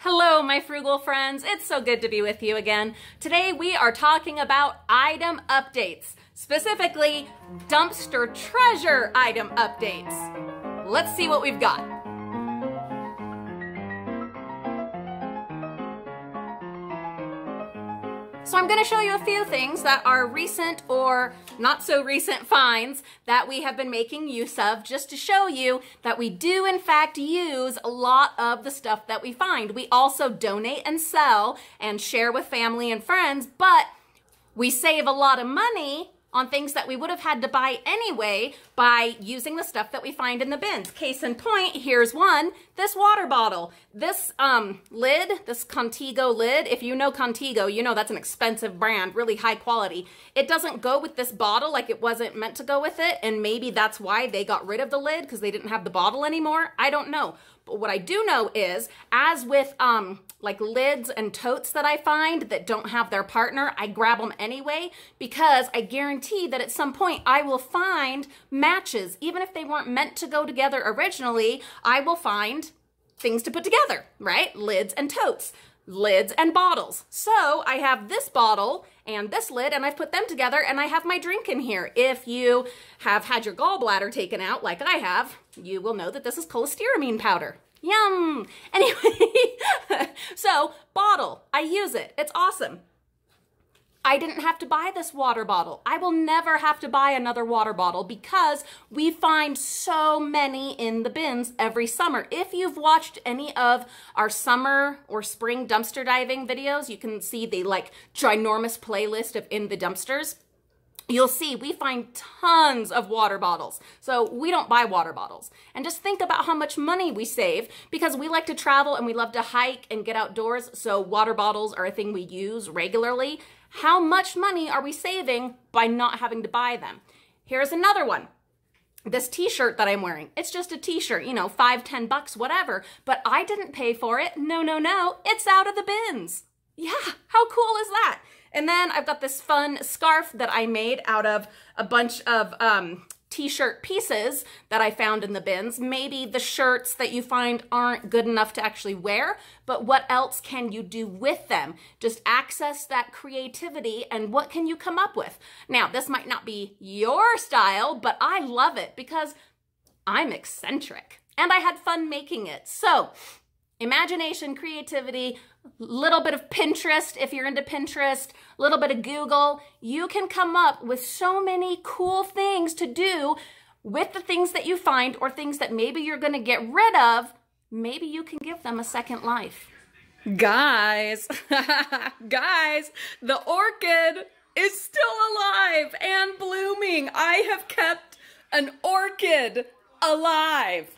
Hello, my frugal friends. It's so good to be with you again. Today we are talking about item updates, specifically dumpster treasure item updates. Let's see what we've got. So I'm going to show you a few things that are recent or not so recent finds that we have been making use of, just to show you that we do in fact use a lot of the stuff that we find. We also donate and sell and share with family and friends, but we save a lot of money on things that we would have had to buy anyway by using the stuff that we find in the bins. Case in point, here's one, this water bottle. This lid, this Contigo lid, if you know Contigo, you know that's an expensive brand, really high quality. It doesn't go with this bottle, like it wasn't meant to go with it, and maybe that's why they got rid of the lid, because they didn't have the bottle anymore. I don't know. But what I do know is, as with like lids and totes that I find that don't have their partner, I grab them anyway, because I guarantee that at some point I will find matches. Even if they weren't meant to go together originally, I will find things to put together, right? Lids and totes, lids and bottles. So I have this bottle and this lid, and I've put them together, and I have my drink in here. If you have had your gallbladder taken out like I have, you will know that this is cholestyramine powder. Yum! Anyway, so bottle, I use it. It's awesome. I didn't have to buy this water bottle. I will never have to buy another water bottle because we find so many in the bins every summer. If you've watched any of our summer or spring dumpster diving videos, you can see the like ginormous playlist of in the dumpsters. You'll see we find tons of water bottles. So we don't buy water bottles. And just think about how much money we save, because we like to travel and we love to hike and get outdoors. So water bottles are a thing we use regularly. How much money are we saving by not having to buy them? Here's another one. This t-shirt that I'm wearing, it's just a t-shirt, you know, $5, $10, whatever, but I didn't pay for it. No, it's out of the bins. Yeah, how cool is that? And then I've got this fun scarf that I made out of a bunch of t-shirt pieces that I found in the bins. Maybe the shirts that you find aren't good enough to actually wear, but what else can you do with them? Just access that creativity, and what can you come up with? Now, this might not be your style, but I love it because I'm eccentric and I had fun making it. So, imagination, creativity, little bit of Pinterest if you're into Pinterest, a little bit of Google. You can come up with so many cool things to do with the things that you find, or things that maybe you're going to get rid of. Maybe you can give them a second life. Guys, guys, the orchid is still alive and blooming. I have kept an orchid alive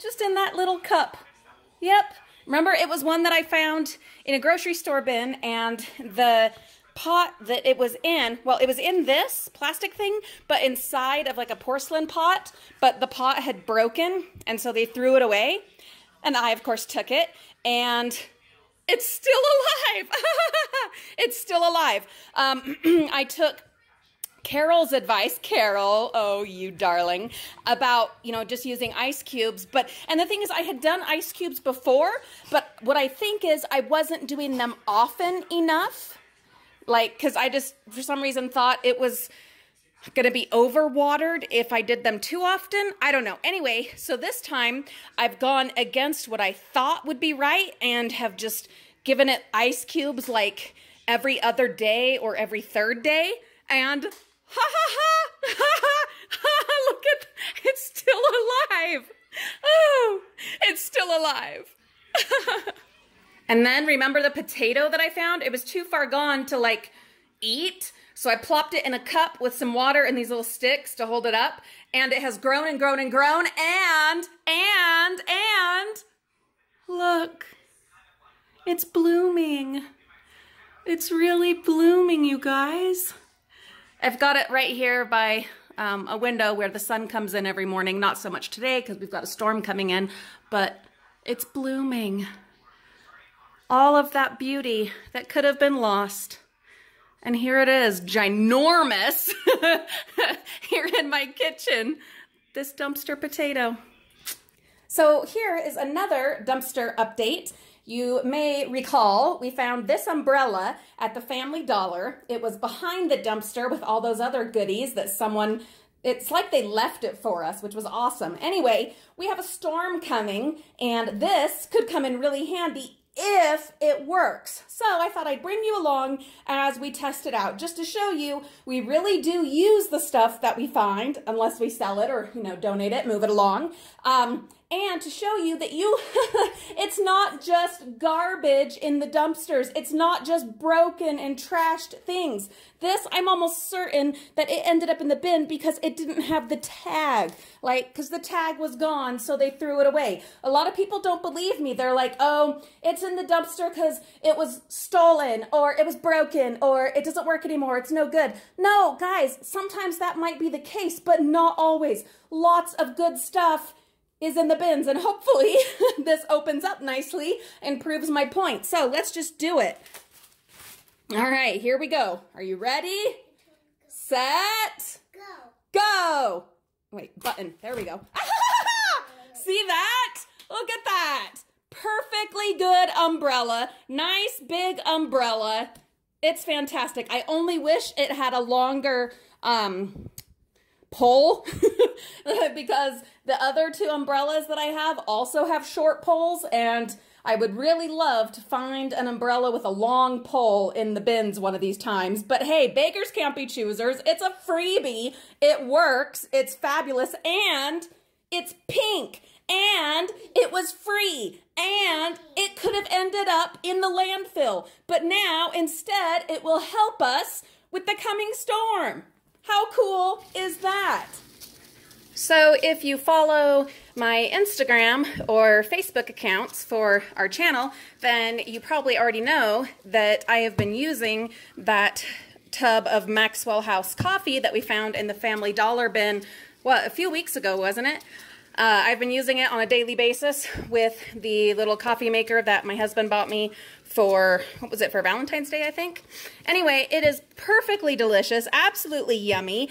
just in that little cup. Yep. Remember, it was one that I found in a grocery store bin, and the pot that it was in, well, it was in this plastic thing, but inside of like a porcelain pot, but the pot had broken, and so they threw it away. And I, of course, took it, and it's still alive. It's still alive. I took Carol's advice, Carol, oh, you darling, about, you know, just using ice cubes. And the thing is, I had done ice cubes before, but what I think is I wasn't doing them often enough. Like, because I just, for some reason, thought it was going to be overwatered if I did them too often. I don't know. Anyway, so this time I've gone against what I thought would be right and have just given it ice cubes like every other day or every third day. And look at, it's still alive. Oh, it's still alive. And then remember the potato that I found? It was too far gone to like eat. So I plopped it in a cup with some water and these little sticks to hold it up. And it has grown and grown and grown. And look, it's blooming. It's really blooming, you guys. I've got it right here by a window where the sun comes in every morning. Not so much today because we've got a storm coming in, but it's blooming. All of that beauty that could have been lost. And here it is, ginormous, here in my kitchen, this dumpster potato. So here is another dumpster update. You may recall we found this umbrella at the Family Dollar. It was behind the dumpster with all those other goodies that someone, it's like they left it for us, which was awesome. Anyway, we have a storm coming, and this could come in really handy if it works. So I thought I'd bring you along as we test it out, just to show you we really do use the stuff that we find, unless we sell it or, you know, donate it, move it along. And to show you that it's not just garbage in the dumpsters. It's not just broken and trashed things. This, I'm almost certain that it ended up in the bin because it didn't have the tag. Like, because the tag was gone, so they threw it away. A lot of people don't believe me. They're like, oh, it's in the dumpster because it was stolen, or it was broken, or it doesn't work anymore, it's no good. No, guys, sometimes that might be the case, but not always. Lots of good stuff is in the bins, and hopefully this opens up nicely and proves my point. So let's just do it. All right, here we go. Are you ready? Set. Go. Go. Wait, button. There we go. See that? Look at that. Perfectly good umbrella. Nice big umbrella. It's fantastic. I only wish it had a longer pole because the other two umbrellas that I have also have short poles, and I would really love to find an umbrella with a long pole in the bins one of these times. But hey, beggars can't be choosers. It's a freebie. It works. It's fabulous. And it's pink. And it was free. And it could have ended up in the landfill. But now, instead, it will help us with the coming storm. How cool is that? So if you follow my Instagram or Facebook accounts for our channel, then you probably already know that I have been using that tub of Maxwell House coffee that we found in the Family Dollar bin, what, a few weeks ago, wasn't it? I've been using it on a daily basis with the little coffee maker that my husband bought me for, what was it, for Valentine's Day, I think? Anyway, it is perfectly delicious, absolutely yummy,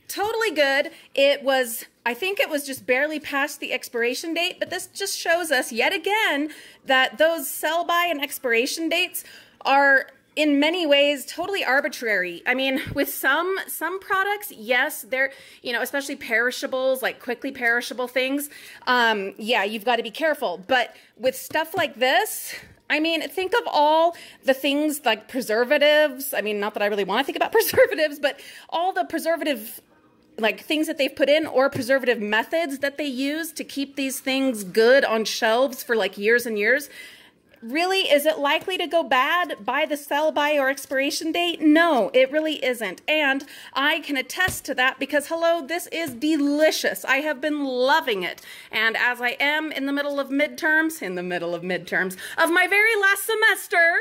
totally good. It was, I think it was just barely past the expiration date, but this just shows us yet again that those sell-by and expiration dates are in many ways totally arbitrary. I mean, with some products, yes, they're, you know, especially perishables, like quickly perishable things, yeah, you've got to be careful. But with stuff like this, I mean, think of all the things like preservatives. I mean, not that I really want to think about preservatives, but all the preservative like things that they've put in or preservative methods that they use to keep these things good on shelves for like years and years. Really, is it likely to go bad by the sell-by or expiration date? No, it really isn't. And I can attest to that because, hello, this is delicious. I have been loving it. And as I am in the middle of midterms, of my very last semester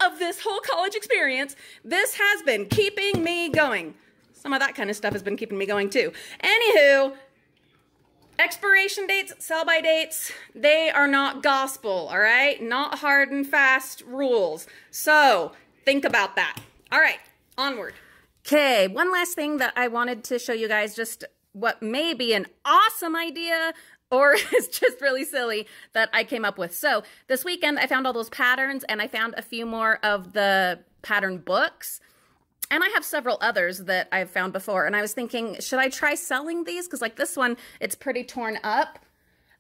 of this whole college experience, this has been keeping me going. Some of that kind of stuff has been keeping me going too. Anywho, expiration dates, sell-by dates, they are not gospel, all right? Not hard and fast rules. So think about that. All right, onward. Okay, one last thing that I wanted to show you guys, just what may be an awesome idea or it's just really silly that I came up with. So this weekend I found all those patterns and I found a few more of the pattern books. And I have several others that I've found before. And I was thinking, should I try selling these? Because like this one, it's pretty torn up.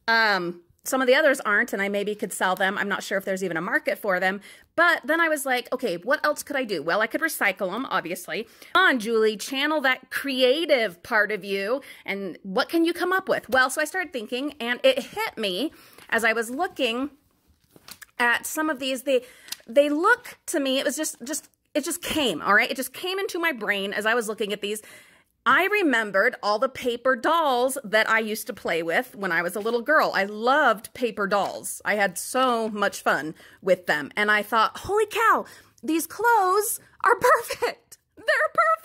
Some of the others aren't, and I maybe could sell them. I'm not sure if there's even a market for them. But then I was like, okay, what else could I do? Well, I could recycle them, obviously. Come on, Julie, channel that creative part of you. And what can you come up with? Well, so I started thinking, and it hit me as I was looking at some of these. They look to me, it was it just came, all right? It just came into my brain as I was looking at these. I remembered all the paper dolls that I used to play with when I was a little girl. I loved paper dolls. I had so much fun with them. And I thought, holy cow, these clothes are perfect. They're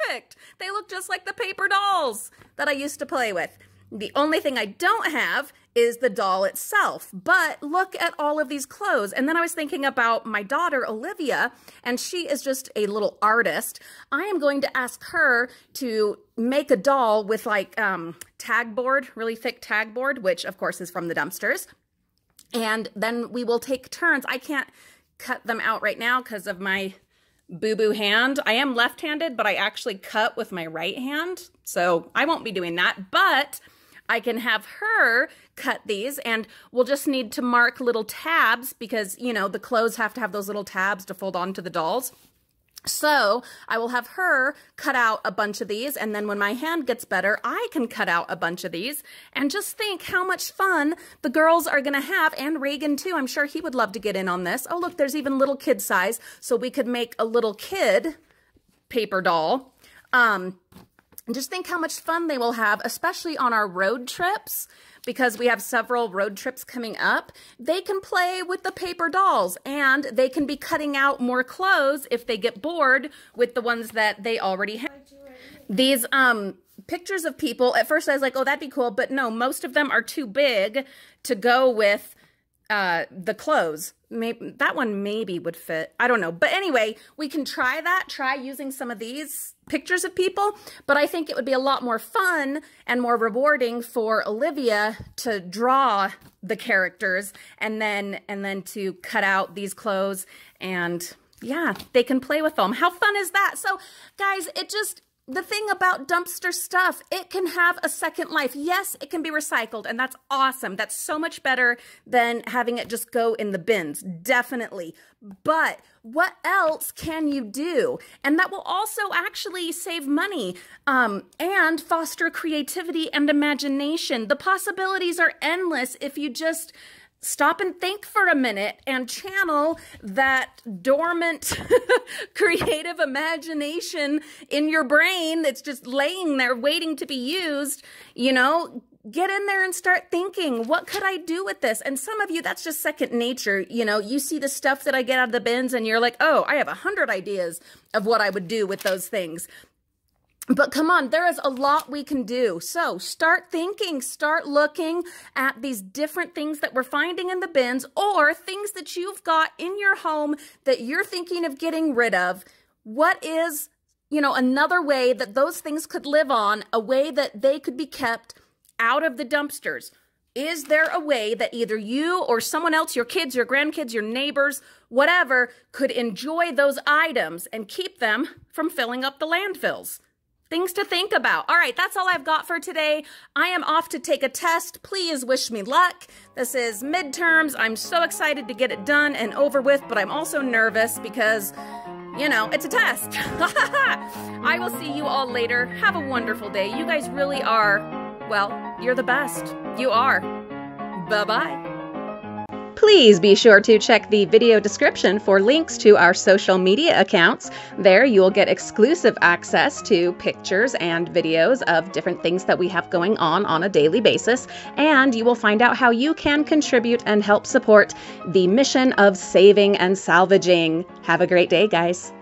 perfect. They look just like the paper dolls that I used to play with. The only thing I don't have is the doll itself, but look at all of these clothes. And then I was thinking about my daughter, Olivia, and she is just a little artist. I am going to ask her to make a doll with like tag board, really thick tag board, which of course is from the dumpsters. And then we will take turns. I can't cut them out right now because of my boo-boo hand. I am left-handed, but I actually cut with my right hand. So I won't be doing that, but I can have her cut these, and we'll just need to mark little tabs because, you know, the clothes have to have those little tabs to fold onto the dolls. So I will have her cut out a bunch of these, and then when my hand gets better, I can cut out a bunch of these. And just think how much fun the girls are going to have, and Reagan too. I'm sure he would love to get in on this. Oh, look, there's even little kid size, so we could make a little kid paper doll. And just think how much fun they will have, especially on our road trips, because we have several road trips coming up. They can play with the paper dolls, and they can be cutting out more clothes if they get bored with the ones that they already have. These pictures of people, at first I was like, oh, that'd be cool, but no, most of them are too big to go with the clothes. Maybe that one maybe would fit. I don't know. But anyway, we can try that, try using some of these pictures of people, but I think it would be a lot more fun and more rewarding for Olivia to draw the characters and then to cut out these clothes, and yeah, they can play with them. How fun is that? So guys, the thing about dumpster stuff, it can have a second life. Yes, it can be recycled, and that's awesome. That's so much better than having it just go in the bins, definitely. But what else can you do? And that will also actually save money and foster creativity and imagination. The possibilities are endless if you just stop and think for a minute and channel that dormant creative imagination in your brain that's just laying there waiting to be used. You know, get in there and start thinking, what could I do with this? And some of you, that's just second nature. You know, you see the stuff that I get out of the bins and you're like, oh, I have 100 ideas of what I would do with those things. But come on, there is a lot we can do. So start thinking, start looking at these different things that we're finding in the bins, or things that you've got in your home that you're thinking of getting rid of. What is, you know, another way that those things could live on, a way that they could be kept out of the dumpsters? Is there a way that either you or someone else, your kids, your grandkids, your neighbors, whatever, could enjoy those items and keep them from filling up the landfills? Things to think about. All right, that's all I've got for today. I am off to take a test. Please wish me luck. This is midterms. I'm so excited to get it done and over with, but I'm also nervous because, you know, it's a test. I will see you all later. Have a wonderful day. You guys really are, well, you're the best. You are. Bye-bye. Please be sure to check the video description for links to our social media accounts. There you will get exclusive access to pictures and videos of different things that we have going on a daily basis, and you will find out how you can contribute and help support the mission of saving and salvaging. Have a great day, guys.